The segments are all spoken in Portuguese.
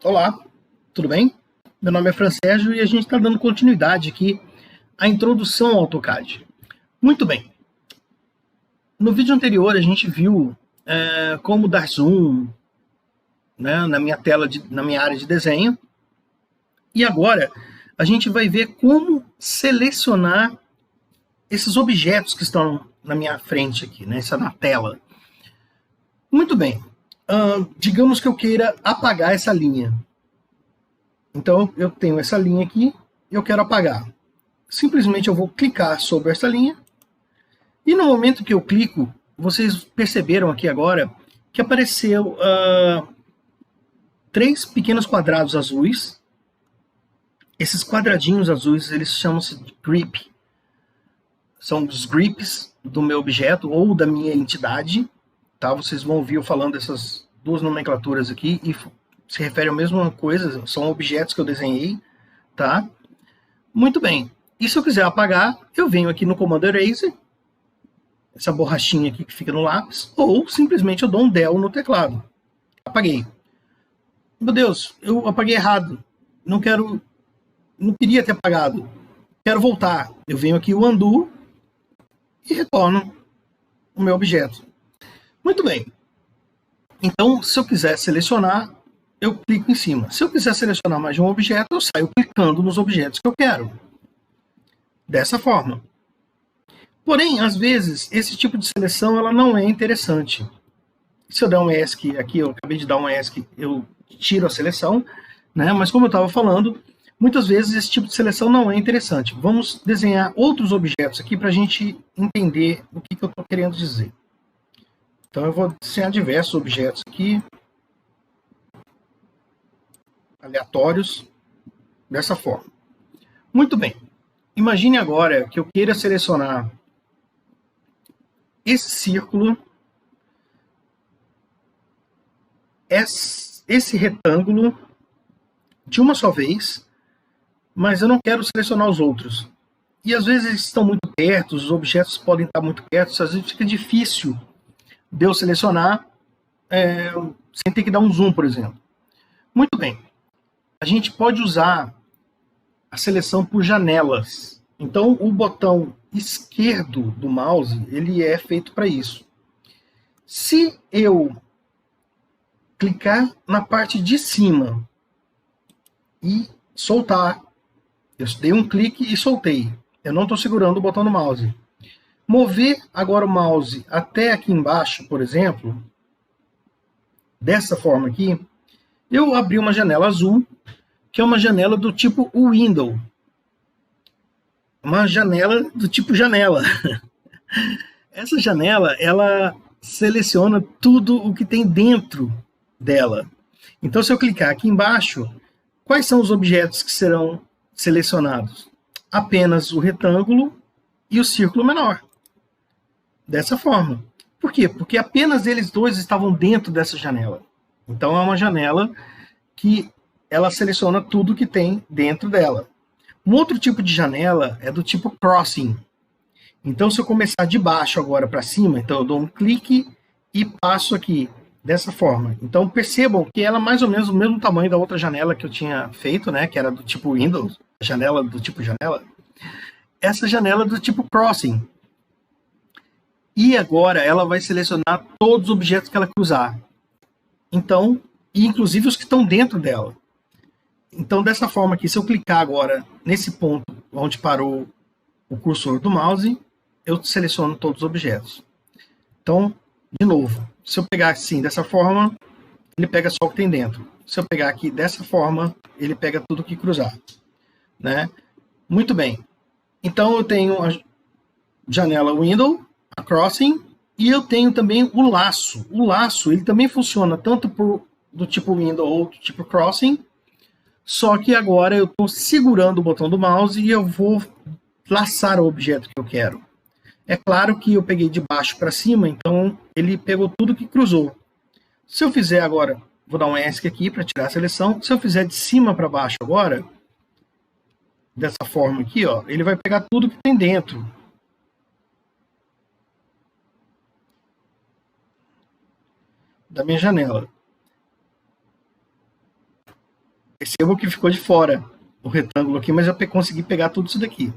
Olá, tudo bem? Meu nome é Fran Sérgio e a gente está dando continuidade aqui à introdução ao AutoCAD. Muito bem. No vídeo anterior a gente viu como dar zoom, né, na minha área de desenho. E agora a gente vai ver como selecionar esses objetos que estão na minha frente aqui, né, na tela. Muito bem. Digamos que eu queira apagar essa linha. Então eu tenho essa linha aqui e eu quero apagar. Simplesmente eu vou clicar sobre essa linha. E no momento que eu clico, vocês perceberam aqui agora que apareceu 3 pequenos quadrados azuis. Esses quadradinhos azuis, eles chamam-se de grip. São os grips do meu objeto ou da minha entidade. Tá? Vocês vão ouvir eu falando dessas duas nomenclaturas aqui e se refere à mesma coisa, são objetos que eu desenhei. Tá? Muito bem. E se eu quiser apagar, eu venho aqui no comando Eraser, essa borrachinha aqui que fica no lápis, ou simplesmente eu dou um del no teclado. Apaguei. Meu Deus, eu apaguei errado. Não queria ter apagado. Quero voltar. Eu venho aqui o undo e retorno o meu objeto. Muito bem. Então, se eu quiser selecionar, eu clico em cima. Se eu quiser selecionar mais de um objeto, eu saio clicando nos objetos que eu quero. Dessa forma. Porém, às vezes, esse tipo de seleção ela não é interessante. Se eu der um ESC aqui, eu acabei de dar um ESC, eu tiro a seleção, né? Mas como eu estava falando, muitas vezes esse tipo de seleção não é interessante. Vamos desenhar outros objetos aqui para a gente entender o que eu estou querendo dizer. Então eu vou desenhar diversos objetos aqui, aleatórios, dessa forma. Muito bem. Imagine agora que eu queira selecionar esse círculo, esse retângulo, de uma só vez, mas eu não quero selecionar os outros. E às vezes eles estão muito perto, os objetos podem estar muito perto, às vezes fica difícil de eu selecionar sem ter que dar um zoom, por exemplo. Muito bem. A gente pode usar a seleção por janelas. Então, o botão esquerdo do mouse, ele é feito para isso. Se eu clicar na parte de cima e soltar, eu dei um clique e soltei. Eu não estou segurando o botão do mouse. Mover agora o mouse até aqui embaixo, por exemplo, dessa forma aqui, eu abri uma janela azul, que é uma janela do tipo Window. Uma janela do tipo janela. Essa janela, ela seleciona tudo o que tem dentro dela. Então, se eu clicar aqui embaixo, quais são os objetos que serão selecionados? Apenas o retângulo e o círculo menor. Dessa forma. Por quê? Porque apenas eles dois estavam dentro dessa janela. Então, é uma janela que ela seleciona tudo que tem dentro dela. Um outro tipo de janela é do tipo crossing. Então, se eu começar de baixo agora para cima, então eu dou um clique e passo aqui, dessa forma. Então, percebam que ela é mais ou menos o mesmo tamanho da outra janela que eu tinha feito, né, que era do tipo Windows, janela do tipo janela. Essa janela é do tipo crossing. E agora ela vai selecionar todos os objetos que ela cruzar. Então, inclusive os que estão dentro dela. Então, dessa forma aqui, se eu clicar agora nesse ponto onde parou o cursor do mouse, eu seleciono todos os objetos. Então, de novo, se eu pegar assim, dessa forma, ele pega só o que tem dentro. Se eu pegar aqui dessa forma, ele pega tudo que cruzar. Né? Muito bem. Então, eu tenho a janela Window, a Crossing, e eu tenho também o laço. O laço, ele também funciona tanto do tipo Window ou do tipo Crossing, só que agora eu estou segurando o botão do mouse e eu vou laçar o objeto que eu quero. É claro que eu peguei de baixo para cima, então ele pegou tudo que cruzou. Se eu fizer agora, vou dar um ESC aqui para tirar a seleção. Se eu fizer de cima para baixo agora, dessa forma aqui, ó, ele vai pegar tudo que tem dentro. Da minha janela. Percebo que ficou de fora o retângulo aqui, mas eu consegui pegar tudo isso daqui,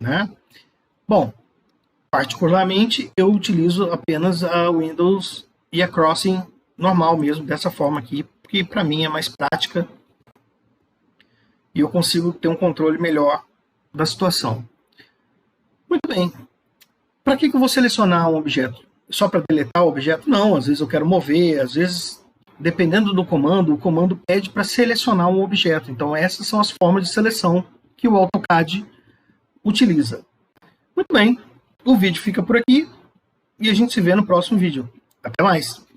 né? Bom, particularmente eu utilizo apenas a Windows e a Crossing normal mesmo, dessa forma aqui, porque para mim é mais prática e eu consigo ter um controle melhor da situação. Muito bem. Para que eu vou selecionar um objeto? Só para deletar o objeto? Não, às vezes eu quero mover, às vezes, dependendo do comando, o comando pede para selecionar um objeto. Então essas são as formas de seleção que o AutoCAD utiliza. Muito bem, o vídeo fica por aqui e a gente se vê no próximo vídeo. Até mais!